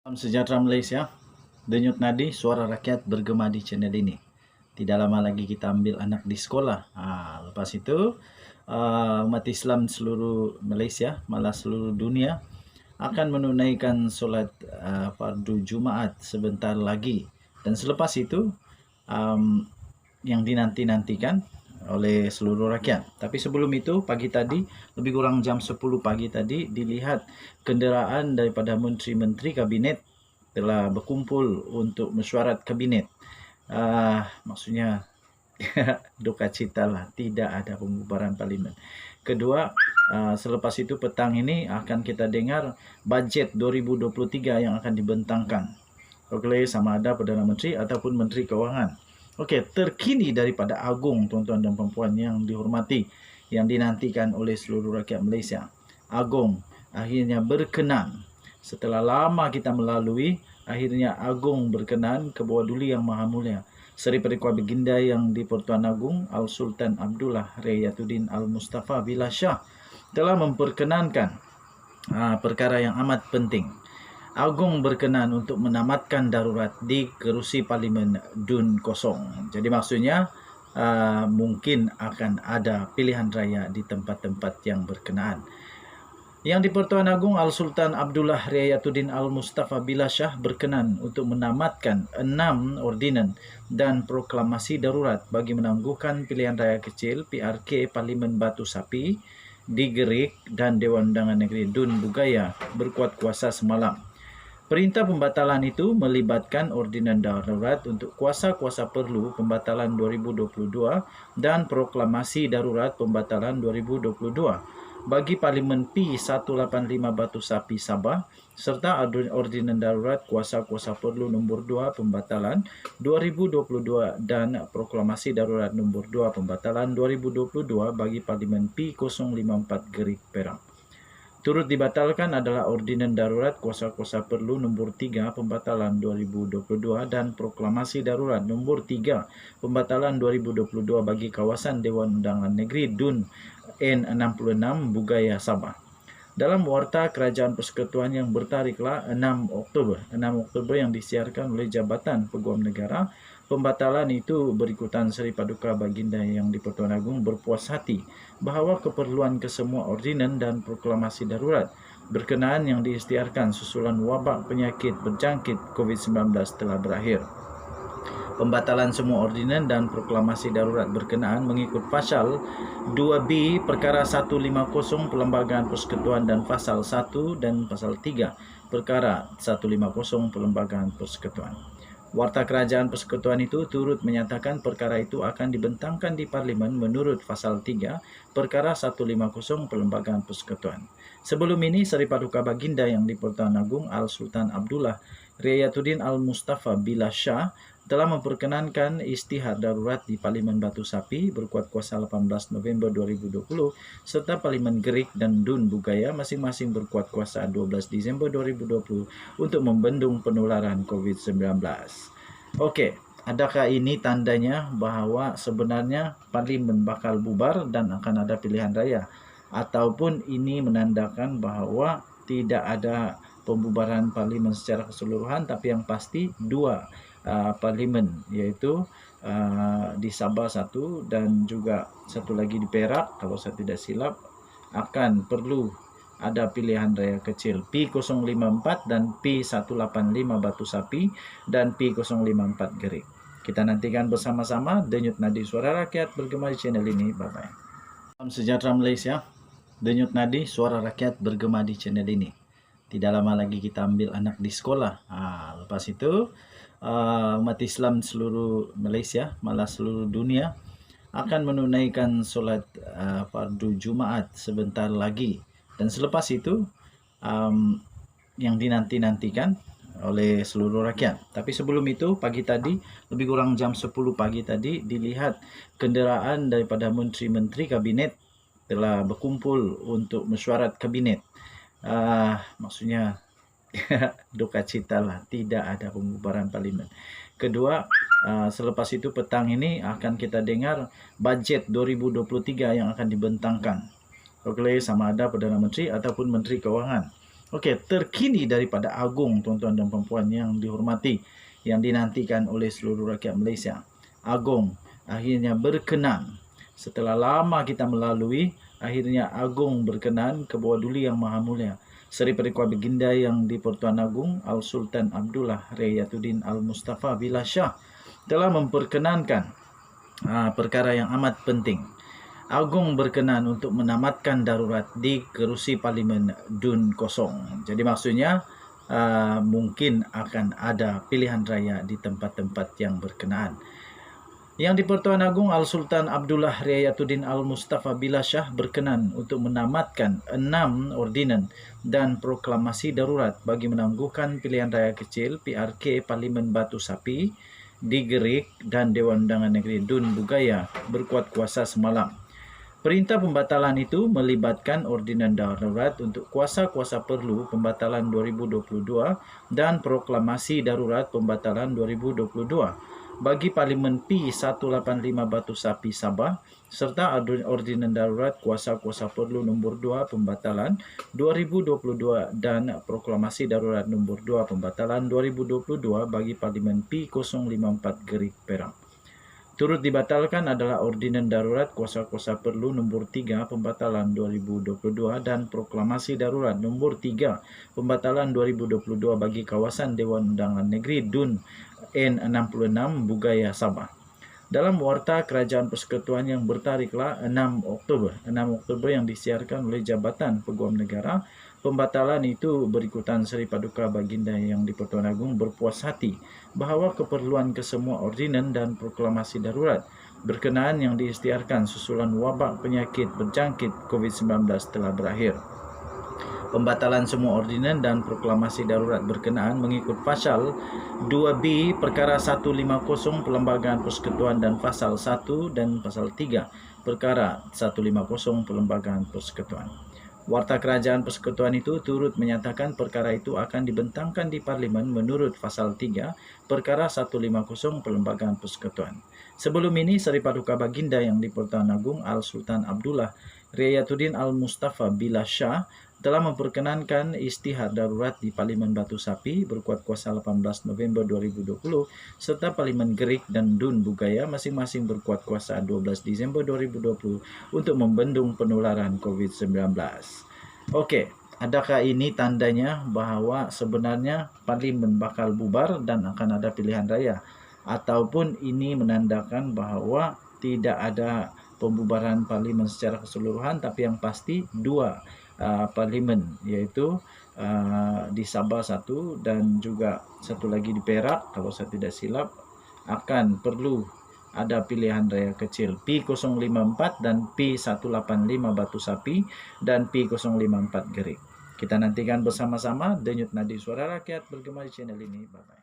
Salam sejahtera Malaysia. Denyut nadi suara rakyat bergema di channel ini. Tidak lama lagi kita ambil anak di sekolah. Lepas itu umat Islam seluruh Malaysia, malah seluruh dunia akan menunaikan solat fardu Jumaat sebentar lagi. Dan selepas itu yang dinanti-nantikan oleh seluruh rakyat. Tapi sebelum itu, pagi tadi, lebih kurang jam 10 pagi tadi, dilihat kenderaan daripada menteri-menteri kabinet telah berkumpul untuk mesyuarat kabinet. Maksudnya duka cita lah, tidak ada pembubaran parlimen. Kedua, selepas itu petang ini akan kita dengar bajet 2023 yang akan dibentangkan oleh sama ada Perdana Menteri ataupun Menteri Kewangan. Okey, terkini daripada Agung, tuan-tuan dan puan-puan yang dihormati, yang dinantikan oleh seluruh rakyat Malaysia. Agung akhirnya berkenan. Setelah lama kita melalui, akhirnya Agung berkenan ke bawah Duli Yang Maha Mulia Seri Perikua Baginda yang di-Pertuan Agong Al-Sultan Abdullah Rayatuddin Al-Mustafa Billah Shah telah memperkenankan perkara yang amat penting. Agung berkenan untuk menamatkan darurat di kerusi Parlimen Dun kosong. Jadi maksudnya mungkin akan ada pilihan raya di tempat-tempat yang berkenaan. Yang di-Pertuan Agong Al-Sultan Abdullah Rayatuddin Al-Mustafa Billah Shah berkenan untuk menamatkan 6 ordinan dan proklamasi darurat bagi menangguhkan pilihan raya kecil PRK Parlimen Batu Sapi di Gerik dan Dewan Undangan Negeri Dun Bugaya berkuat kuasa semalam. Perintah pembatalan itu melibatkan ordinan darurat untuk kuasa-kuasa perlu pembatalan 2022 dan proklamasi darurat pembatalan 2022 bagi Parlimen P185 Batu Sapi Sabah serta ordinan darurat kuasa-kuasa perlu nombor 2 pembatalan 2022 dan proklamasi darurat nombor 2 pembatalan 2022 bagi Parlimen P054 Gerik Perak. Turut dibatalkan adalah ordinan darurat kuasa-kuasa perlu nombor 3 pembatalan 2022 dan proklamasi darurat nombor 3 pembatalan 2022 bagi kawasan Dewan Undangan Negeri Dun N66 Bugaya Sabah. Dalam warta Kerajaan Persekutuan yang bertarikhlah 6 Oktober yang disiarkan oleh Jabatan Peguam Negara, pembatalan itu berikutan Seri Paduka Baginda yang di-Pertuan Agong berpuas hati bahawa keperluan kesemua ordinan dan proklamasi darurat berkenaan yang diisytiharkan susulan wabak penyakit berjangkit COVID-19 telah berakhir. Pembatalan semua ordinan dan proklamasi darurat berkenaan mengikut Pasal 2B Perkara 150 Perlembagaan Persekutuan dan Pasal 1 dan Pasal 3 Perkara 150 Perlembagaan Persekutuan. Warta Kerajaan Persekutuan itu turut menyatakan perkara itu akan dibentangkan di Parlimen menurut Pasal 3 Perkara 150 Perlembagaan Persekutuan. Sebelum ini, Seri Paduka Baginda yang di-Pertuan Agong Al-Sultan Abdullah Rayatuddin Al-Mustafa Billah Shah telah memperkenankan istihad darurat di Parlimen Batu Sapi berkuat kuasa 18 November 2020 serta Parlimen Gerik dan Dun Bugaya masing-masing berkuat kuasa 12 Disember 2020 untuk membendung penularan COVID-19. Okey, adakah ini tandanya bahawa sebenarnya Parlimen bakal bubar dan akan ada pilihan raya? Ataupun ini menandakan bahawa tidak ada pembubaran Parlimen secara keseluruhan, tapi yang pasti dua Parlimen, iaitu di Sabah satu dan juga satu lagi di Perak, kalau saya tidak silap, akan perlu ada pilihan raya kecil P054 dan P185 Batu Sapi dan P054 Gerik. Kita nantikan bersama-sama Denyut Nadi Suara Rakyat bergema di channel ini. Bye-bye. Salam sejahtera Malaysia. Denyut Nadi Suara Rakyat bergema di channel ini. Tidak lama lagi kita ambil anak di sekolah. Lepas itu umat Islam seluruh Malaysia, malah seluruh dunia akan menunaikan solat fardu Jumaat sebentar lagi. Dan selepas itu yang dinanti-nantikan oleh seluruh rakyat. Tapi sebelum itu, pagi tadi, lebih kurang jam 10 pagi tadi, dilihat kenderaan daripada menteri-menteri kabinet telah berkumpul untuk mesyuarat kabinet. Maksudnya duka cita lah, tidak ada pembubaran parlimen. Kedua, selepas itu petang ini akan kita dengar bajet 2023 yang akan dibentangkan oleh sama ada Perdana Menteri ataupun Menteri Kewangan. Oke, terkini daripada Agung, tuan-tuan dan puan yang dihormati, yang dinantikan oleh seluruh rakyat Malaysia. Agung akhirnya berkenan. Setelah lama kita melalui, akhirnya Agung berkenan ke bawah Duli Yang Maha Mulia Seri Perikua Baginda yang di-Pertuan Agong Al-Sultan Abdullah Rayatuddin Al-Mustafa Billah Shah telah memperkenankan perkara yang amat penting. Agung berkenan untuk menamatkan darurat di kerusi Parlimen Dun Kosong. Jadi maksudnya mungkin akan ada pilihan raya di tempat-tempat yang berkenaan. Yang di-Pertuan Agong Al-Sultan Abdullah Rayatuddin Al-Mustafa Billah Shah berkenan untuk menamatkan 6 ordinan dan proklamasi darurat bagi menangguhkan pilihan raya kecil PRK Parlimen Batu Sapi di Gerik dan Dewan Undangan Negeri Dun Bugaya berkuat kuasa semalam. Perintah pembatalan itu melibatkan ordinan darurat untuk kuasa-kuasa perlu pembatalan 2022 dan proklamasi darurat pembatalan 2022 bagi Parlimen P185 Batu Sapi Sabah serta ordinan darurat kuasa-kuasa perlu nombor 2 pembatalan 2022 dan proklamasi darurat nombor 2 pembatalan 2022 bagi Parlimen P054 Gerik Perak. Turut dibatalkan adalah ordinan darurat kuasa-kuasa perlu nombor 3 pembatalan 2022 dan proklamasi darurat nombor 3 pembatalan 2022 bagi kawasan Dewan Undangan Negeri Dun N66 Bugaya Sabah. Dalam warta Kerajaan Persekutuan yang bertarikhlah 6 Oktober yang disiarkan oleh Jabatan Peguam Negara, pembatalan itu berikutan Seri Paduka Baginda yang di-Pertuan Agong berpuas hati bahawa keperluan kesemua ordinan dan proklamasi darurat berkenaan yang diisytiharkan susulan wabak penyakit berjangkit COVID-19 telah berakhir. Pembatalan semua ordinan dan proklamasi darurat berkenaan mengikut pasal 2B perkara 150 Perlembagaan Persekutuan dan pasal 1 dan pasal 3 perkara 150 Perlembagaan Persekutuan. Warta Kerajaan Persekutuan itu turut menyatakan perkara itu akan dibentangkan di Parlimen menurut pasal 3 perkara 150 Perlembagaan Persekutuan. Sebelum ini, Seri Paduka Baginda yang di-Pertuan Agong Al-Sultan Abdullah Rayatuddin Al-Mustafa Billah Shah telah memperkenankan istihad darurat di Parlimen Batu Sapi berkuat kuasa 18 November 2020 serta Parlimen Gerik dan Dun Bugaya masing-masing berkuat kuasa 12 Disember 2020 untuk membendung penularan COVID-19. Okey, adakah ini tandanya bahawa sebenarnya Parlimen bakal bubar dan akan ada pilihan raya? Ataupun ini menandakan bahawa tidak ada pembubaran Parlimen secara keseluruhan, tapi yang pasti dua Parlimen, iaitu di Sabah satu dan juga satu lagi di Perak, kalau saya tidak silap, akan perlu ada pilihan raya kecil P054 dan P185 Batu Sapi dan P054 Gerik. Kita nantikan bersama-sama. Denyut Nadi Suara Rakyat bergema di channel ini. Bye-bye.